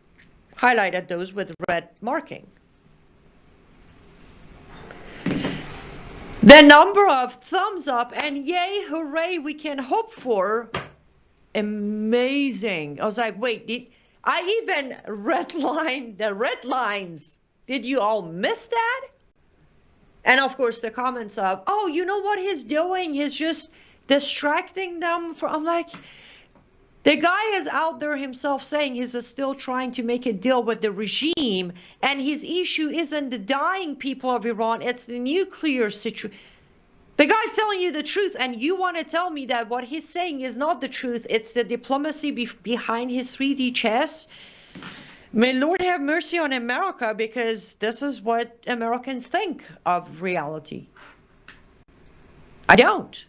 Highlighted those with red marking. The number of thumbs up and yay, hooray, we can hope for. Amazing. I was like, wait, did I even redline the red lines? Did you all miss that? And of course the comments of, oh, you know what he's doing? He's just distracting them from, I'm like, the guy is out there himself saying he's still trying to make a deal with the regime, and his issue isn't the dying people of Iran, it's the nuclear situation. The guy's telling you the truth, and you want to tell me that what he's saying is not the truth, it's the diplomacy behind his 3D chess? May Lord have mercy on America, because this is what Americans think of reality. I don't.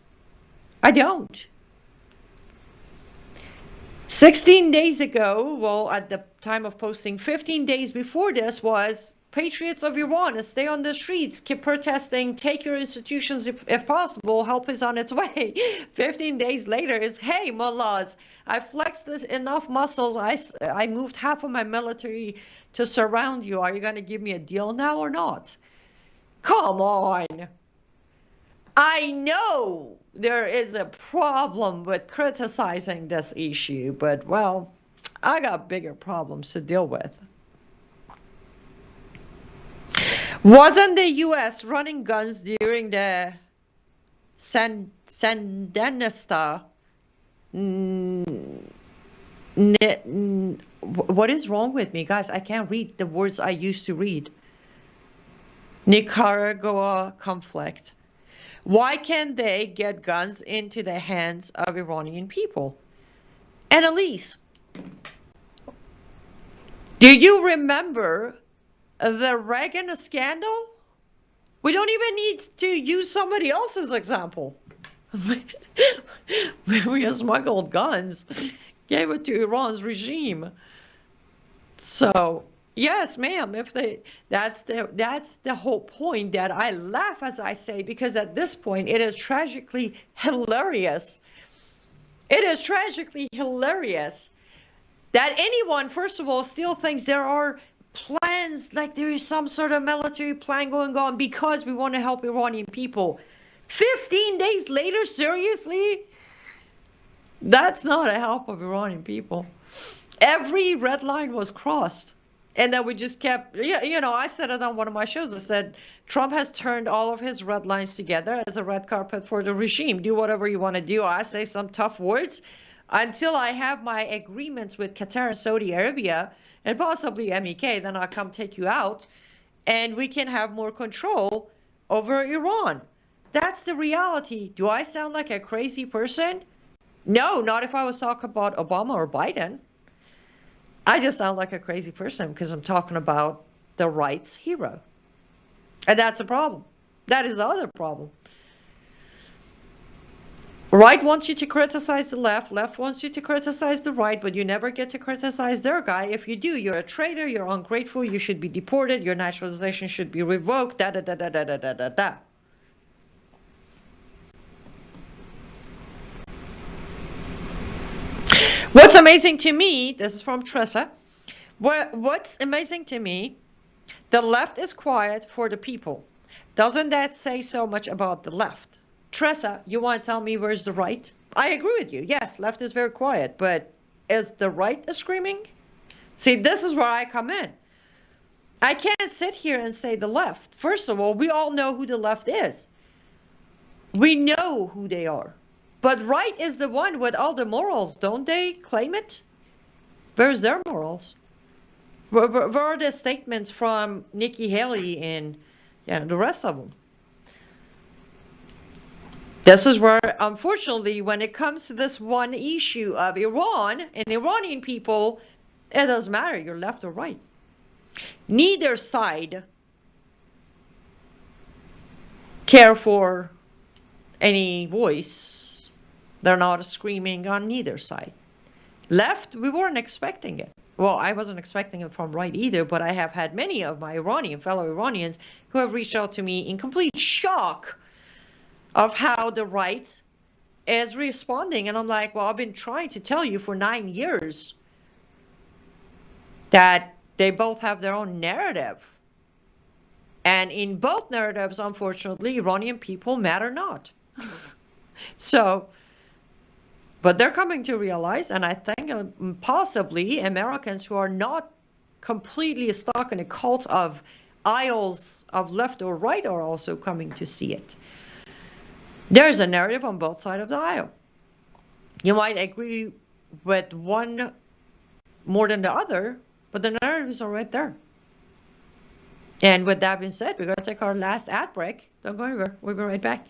16 days ago, well, at the time of posting, 15 days before this was patriots of Iran, stay on the streets, keep protesting, take your institutions if possible, help is on its way. 15 days later is, hey, mullahs, I flexed enough muscles, I moved half of my military to surround you. Are you going to give me a deal now or not? Come on. I know there is a problem with criticizing this issue, but, well, I got bigger problems to deal with. Wasn't the U.S. running guns during the Sandinista? What is wrong with me, guys? I can't read the words I used to read. Nicaragua conflict. Why can't they get guns into the hands of Iranian people? And Elise, do you remember the Reagan scandal? We don't even need to use somebody else's example. We smuggled guns, gave it to Iran's regime. So yes, ma'am, that's the whole point, that I laugh as I say, because at this point it is tragically hilarious. It is tragically hilarious that anyone, first of all, still thinks there are plans, like there is some sort of military plan going on because we want to help Iranian people. 15 days later, seriously? That's not a help of Iranian people. Every red line was crossed. And then we just kept, you know, I said it on one of my shows. I said, Trump has turned all of his red lines together as a red carpet for the regime. Do whatever you want to do. I say some tough words until I have my agreements with Qatar and Saudi Arabia and possibly MEK. Then I'll come take you out and we can have more control over Iran. That's the reality. Do I sound like a crazy person? No, not if I was talking about Obama or Biden. I just sound like a crazy person because I'm talking about the right's hero. And that's a problem. That is the other problem. Right wants you to criticize the left. Left wants you to criticize the right, but you never get to criticize their guy. If you do, you're a traitor, you're ungrateful, you should be deported, your naturalization should be revoked, da-da-da-da-da-da-da-da. What's amazing to me, this is from Tressa, what's amazing to me, the left is quiet for the people. Doesn't that say so much about the left? Tressa, you want to tell me where's the right? I agree with you. Yes, left is very quiet, but is the right screaming? See, this is where I come in. I can't sit here and say the left. First of all, we all know who the left is. We know who they are. But right is the one with all the morals. Don't they claim it? Where's their morals? Where are the statements from Nikki Haley and the rest of them? This is where, unfortunately, when it comes to this one issue of Iran and Iranian people, it doesn't matter, you're left or right. Neither side care for any voice. They're not screaming on neither side. Left, we weren't expecting it. Well, I wasn't expecting it from right either, but I have had many of my fellow Iranians who have reached out to me in complete shock of how the right is responding. And I'm like, well, I've been trying to tell you for 9 years that they both have their own narrative. And in both narratives, unfortunately, Iranian people matter not. So, but they're coming to realize, and I think possibly Americans who are not completely stuck in a cult of aisles of left or right are also coming to see it. There's a narrative on both sides of the aisle. You might agree with one more than the other, but the narratives are right there. And with that being said, we're going to take our last ad break. Don't go anywhere. We'll be right back.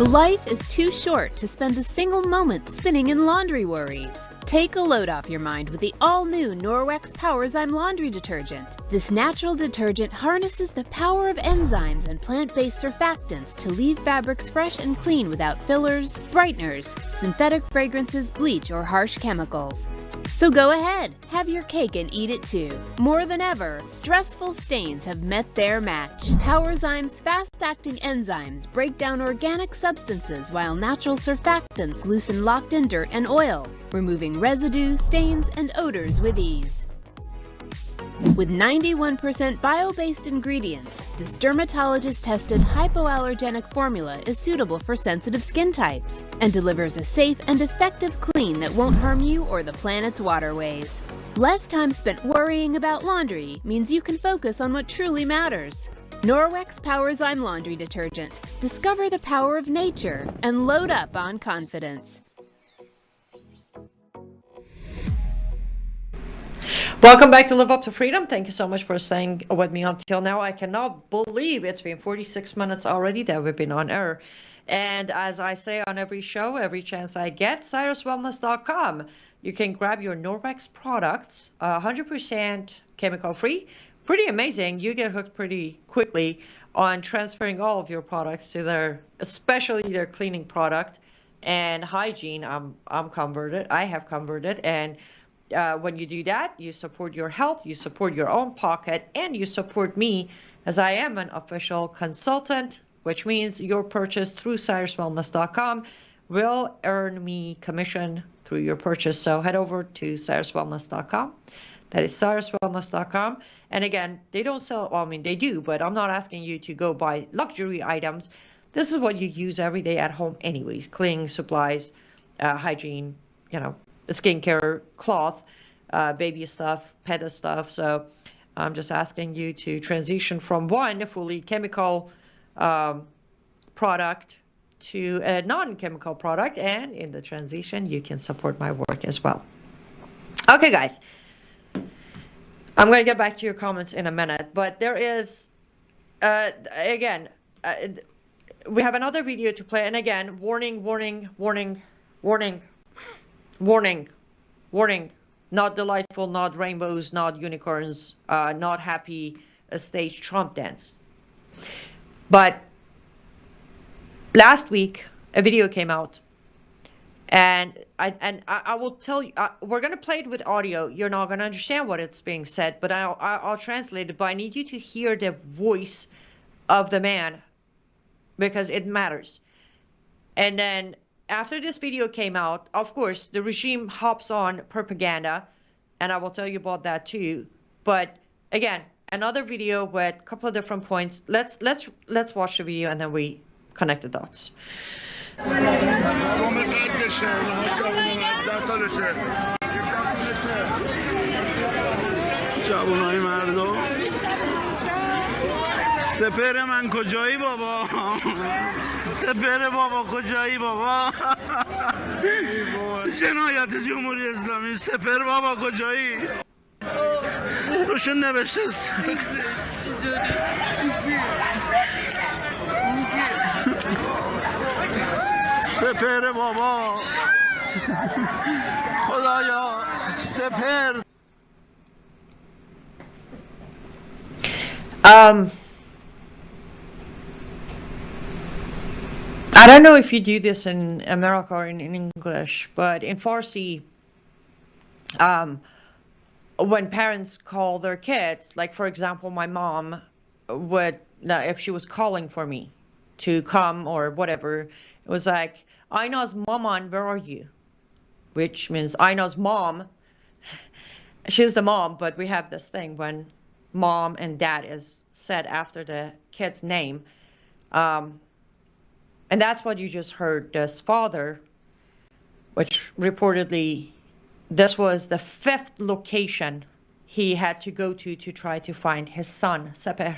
Life is too short to spend a single moment spinning in laundry worries. Take a load off your mind with the all-new Norwex Powerzyme laundry detergent. This natural detergent harnesses the power of enzymes and plant-based surfactants to leave fabrics fresh and clean without fillers, brighteners, synthetic fragrances, bleach, or harsh chemicals. So go ahead, have your cake and eat it too. More than ever, stressful stains have met their match. Powerzyme's fast-acting enzymes break down organic substances while natural surfactants loosen locked-in dirt and oil, removing residue, stains, and odors with ease. With 91% bio-based ingredients, this dermatologist-tested hypoallergenic formula is suitable for sensitive skin types and delivers a safe and effective clean that won't harm you or the planet's waterways. Less time spent worrying about laundry means you can focus on what truly matters. Norwex Powerzyme Laundry Detergent. Discover the power of nature and load up on confidence. Welcome back to Live Up to Freedom. Thank you so much for staying with me until now. I cannot believe it's been 46 minutes already that we've been on air. And as I say on every show, every chance I get, cyruswellness.com. You can grab your Norwex products, 100% chemical free. Pretty amazing. You get hooked pretty quickly on transferring all of your products to their, especially their cleaning product and hygiene. I'm converted. I have converted. And when you do that, you support your health, you support your own pocket, and you support me as I am an official consultant, which means your purchase through cyruswellness.com will earn me commission through your purchase. So head over to cyruswellness.com. That is cyruswellness.com. And again, they don't sell, well, I mean, they do, but I'm not asking you to go buy luxury items. This is what you use every day at home anyways. Cleaning supplies, hygiene, skincare, cloth, baby stuff, pet stuff. So I'm just asking you to transition from one fully chemical product to a non-chemical product. And in the transition, you can support my work as well. Okay, guys. I'm going to get back to your comments in a minute. But there is, again, we have another video to play. And again, warning, warning, warning, warning. Warning, warning, not delightful, not rainbows, not unicorns, not happy stage Trump dance. But last week, a video came out, and I will tell you, we're going to play it with audio. You're not going to understand what it's being said, but I'll translate it. But I need you to hear the voice of the man because it matters. And then after this video came out, of course, the regime hops on propaganda, and I will tell you about that too. But again, another video with a couple of different points. Let's watch the video and then we connect the dots. جوانای مردم سپر من کجایی بابا سپر بابا کجایی بابا جنایت جمهوری اسلامی سپر بابا کجایی روشون نوشته سپر بابا خدایا سپر. I don't know if you do this in America or in English, but in Farsi, when parents call their kids, like for example, my mom would, if she was calling for me to come or whatever, it was like, Aynaz Maman, where are you? Which means Aynaz mom, she's the mom, but we have this thing when mom and dad is said after the kid's name. And that's what you just heard. This father, which reportedly, this was the 5th location he had to go to try to find his son, Seper.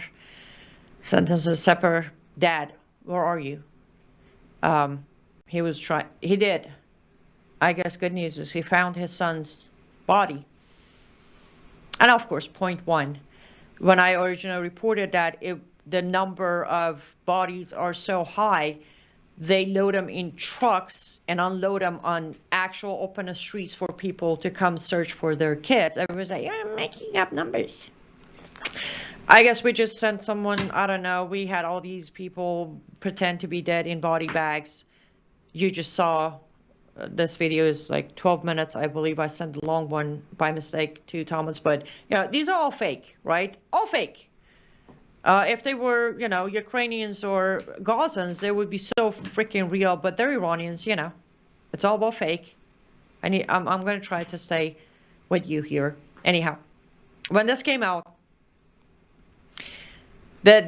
Sentences, Seper, Dad, where are you? He did. I guess good news is he found his son's body. And of course, point 1, when I originally reported that the number of bodies are so high, they load them in trucks and unload them on actual open streets for people to come search for their kids. Everybody's like, you're making up numbers. I guess we just sent someone, I don't know, we had all these people pretend to be dead in body bags. You just saw, this video is like 12 minutes. I believe I sent the long one by mistake to Thomas, but you know, these are all fake, right? All fake. If they were, you know, Ukrainians or Gazans, they would be so freaking real, but they're Iranians, you know. It's all about fake. I'm going to try to stay with you here. Anyhow, when this came out, I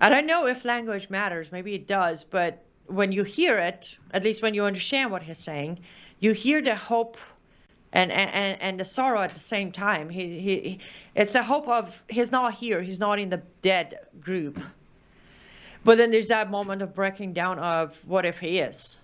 don't know if language matters, maybe it does, but when you hear it, at least when you understand what he's saying, you hear the hope and the sorrow at the same time. It's a hope of he's not here, he's not in the dead group. But then there's that moment of breaking down of what if he is?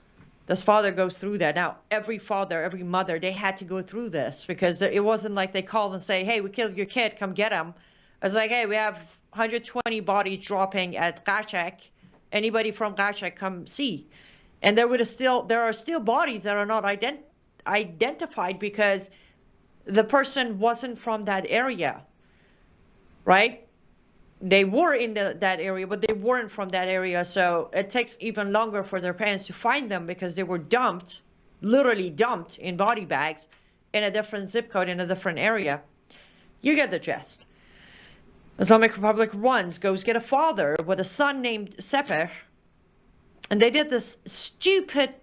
This father goes through that. Now, every father, every mother, they had to go through this because it wasn't like they called and say, hey, we killed your kid, come get him. It's like, hey, we have 120 bodies dropping at Gachak. Anybody from Gachak, come see. And there are still bodies that are not identified because the person wasn't from that area, right? They were in that area, but they weren't from that area. So it takes even longer for their parents to find them because they were dumped, literally dumped in body bags in a different zip code in a different area. You get the gist. Islamic Republic goes get a father with a son named Seper, and they did this stupid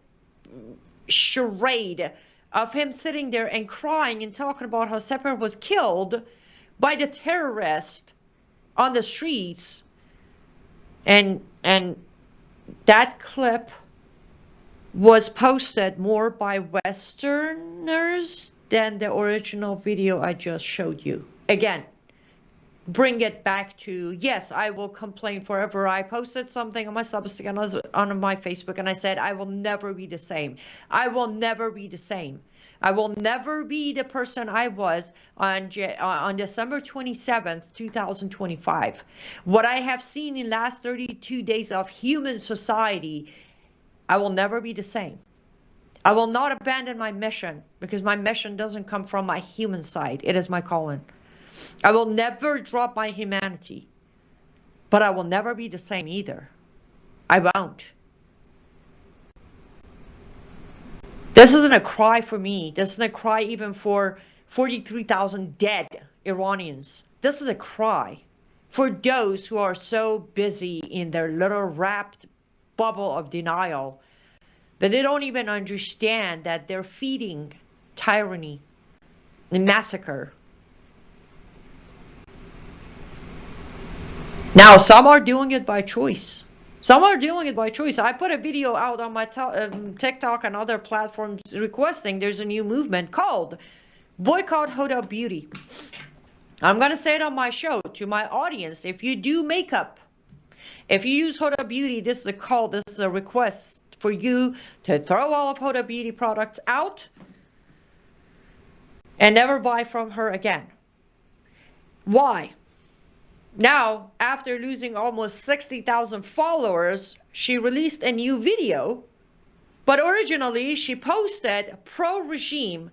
charade of him sitting there and crying and talking about how Seper was killed by the terrorist on the streets, and that clip was posted more by Westerners than the original video I just showed you. Again, bring it back to, yes, I will complain forever. I posted something on my Substack and on my Facebook, and I said, I will never be the same. I will never be the same. I will never be the person I was on December 27th, 2025. What I have seen in the last 32 days of human society, I will never be the same. I will not abandon my mission because my mission doesn't come from my human side. It is my calling. I will never drop my humanity, but I will never be the same either. I won't. This isn't a cry for me. This isn't a cry even for 43,000 dead Iranians. This is a cry for those who are so busy in their little wrapped bubble of denial that they don't even understand that they're feeding tyranny and massacre. Now, some are doing it by choice. Some are doing it by choice. I put a video out on my TikTok and other platforms requesting there's a new movement called Boycott Huda Beauty. I'm going to say it on my show to my audience. If you do makeup, if you use Huda Beauty, this is a call, this is a request for you to throw all of Huda Beauty products out and never buy from her again. Why? Now, after losing almost 60,000 followers, she released a new video, but originally she posted pro-regime,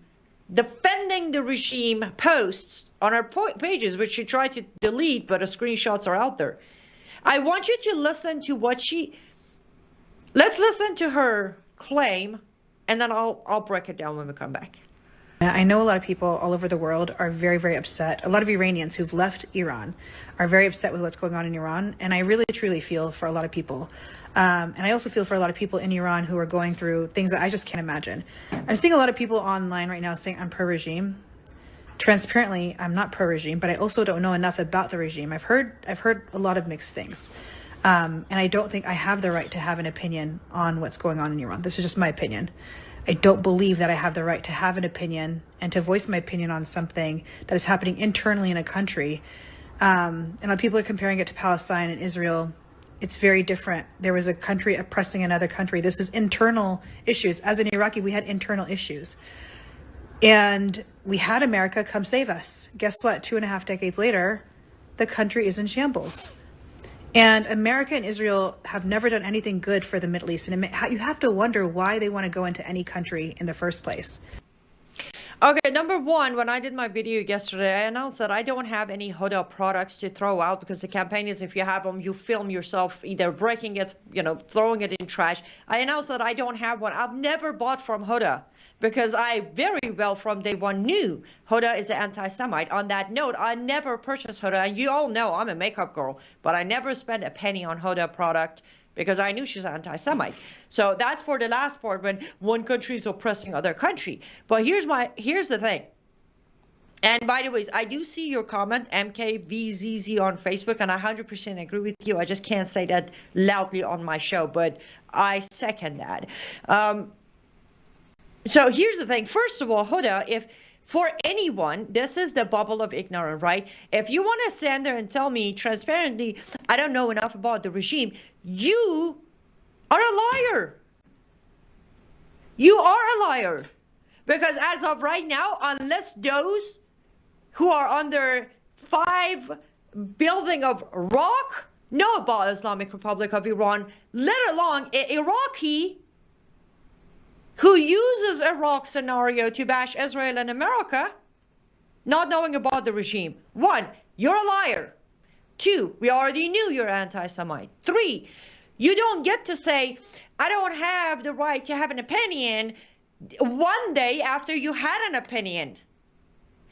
defending the regime posts on her pages, which she tried to delete, but the screenshots are out there. I want you to listen to what let's listen to her claim, and then I'll break it down when we come back. I know a lot of people all over the world are very, very upset. A lot of Iranians who've left Iran are very upset with what's going on in Iran. And I really, truly feel for a lot of people. And I also feel for a lot of people in Iran who are going through things that I just can't imagine. I'm seeing a lot of people online right now saying I'm pro-regime. Transparently, I'm not pro-regime, but I also don't know enough about the regime. I've heard a lot of mixed things. And I don't think I have the right to have an opinion on what's going on in Iran. This is just my opinion. I don't believe that I have the right to have an opinion and to voice my opinion on something that is happening internally in a country. And people are comparing it to Palestine and Israel. It's very different. There was a country oppressing another country. This is internal issues. As an Iraqi, we had internal issues. And we had America come save us. Guess what? 2.5 decades later, the country is in shambles. And America and Israel have never done anything good for the Middle East. And you have to wonder why they want to go into any country in the first place. Okay, number one, when I did my video yesterday, I announced that I don't have any Huda products to throw out because the campaign is if you have them, you film yourself either breaking it, throwing it in trash. I announced that I don't have one. I've never bought from Huda because I very well from day one knew Huda is an anti-Semite. On that note, I never purchased Huda. And you all know I'm a makeup girl, but I never spent a penny on Huda product because I knew she's an anti-Semite. So that's for the last part when one country is oppressing other country. But here's the thing. And by the way, I do see your comment, MKVZZ on Facebook, and I 100% agree with you. I just can't say that loudly on my show, but I second that. So here's the thing. First of all, Huda, if for anyone, this is the bubble of ignorance, right? If you want to stand there and tell me transparently, I don't know enough about the regime, you are a liar. You are a liar. Because as of right now, unless those who are under 5 building of rock know about Islamic Republic of Iran, let alone an Iraqi who uses Iraq scenario to bash Israel and America, not knowing about the regime. 1, you're a liar. 2, we already knew you're anti-Semite. 3, you don't get to say, I don't have the right to have an opinion one day after you had an opinion.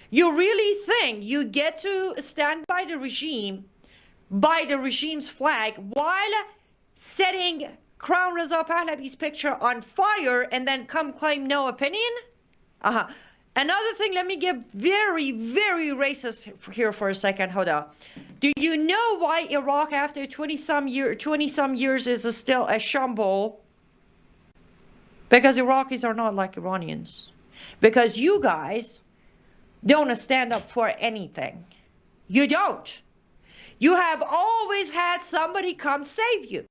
You really think you get to stand by the regime, by the regime's flag, while setting Crown Reza Pahlavi's picture on fire and then come claim no opinion? Another thing, let me get very, very racist here for a second, Huda. Do you know why Iraq after 20-some years is still a shamble? Because Iraqis are not like Iranians. Because you guys don't stand up for anything. You don't. You have always had somebody come save you.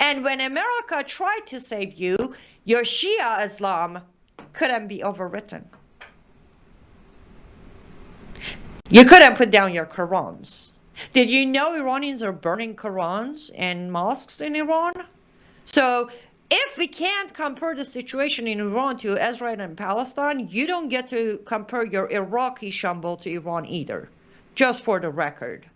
And when America tried to save you, your Shia Islam couldn't be overwritten. You couldn't put down your Qurans. Did you know Iranians are burning Qurans and mosques in Iran? So if we can't compare the situation in Iran to Israel and Palestine, you don't get to compare your Iraqi shamble to Iran either. Just for the record.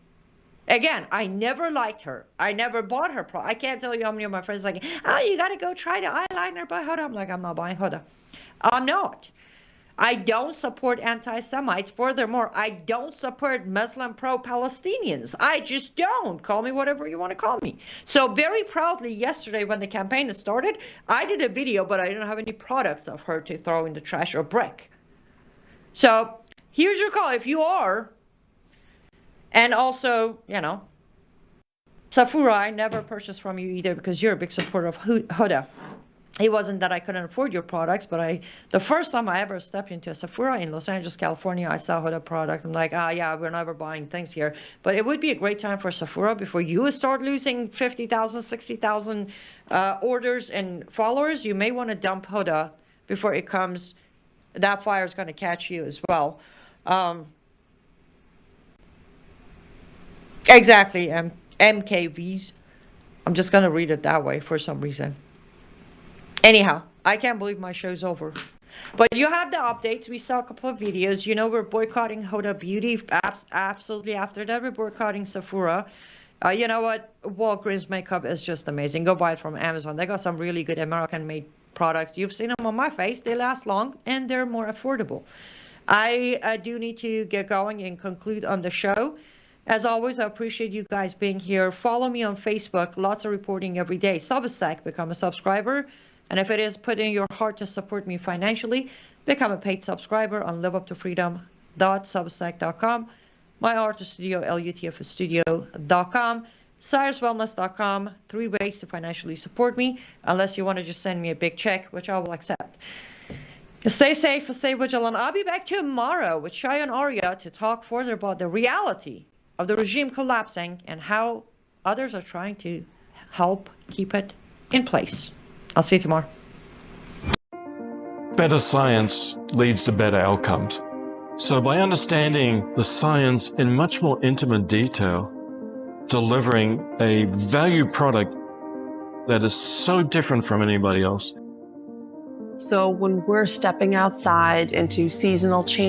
Again, I never liked her. I never bought her. I can't tell you how many of my friends are like, oh, you got to go try the eyeliner by Huda. I'm like, I'm not buying Huda. I'm not. I don't support anti-Semites. Furthermore, I don't support Muslim pro-Palestinians. I just don't. Call me whatever you want to call me. So very proudly yesterday when the campaign started, I did a video, but I didn't have any products of her to throw in the trash or brick. So here's your call. If you are, and also, you know, Sephora, I never purchased from you either because you're a big supporter of Huda. It wasn't that I couldn't afford your products, but the first time I ever stepped into a Sephora in Los Angeles, California, I saw Huda product. I'm like, yeah, we're never buying things here. But it would be a great time for Sephora before you start losing 50,000, 60,000 orders and followers. You may want to dump Huda before it comes. That fire is going to catch you as well. Exactly, MKVs. I'm just going to read it that way for some reason. Anyhow, I can't believe my show's over. But you have the updates. We saw a couple of videos. You know, we're boycotting Huda Beauty. Absolutely. After that, we're boycotting Sephora. You know what? Walgreens makeup is just amazing. Go buy it from Amazon. They got some really good American-made products. You've seen them on my face. They last long, and they're more affordable. I do need to get going and conclude on the show. As always, I appreciate you guys being here. Follow me on Facebook. Lots of reporting every day. Substack, become a subscriber. And if it is put in your heart to support me financially, become a paid subscriber on liveuptofreedom.substack.com. My artist studio, lutfstudio.com. CyrusWellness.com. 3 ways to financially support me, unless you want to just send me a big check, which I will accept. Stay safe and stay vigilant. I'll be back tomorrow with Shai and Arya to talk further about the reality of the regime collapsing and how others are trying to help keep it in place. I'll see you tomorrow. Better science leads to better outcomes. So by understanding the science in much more intimate detail, delivering a value product that is so different from anybody else. So when we're stepping outside into seasonal change,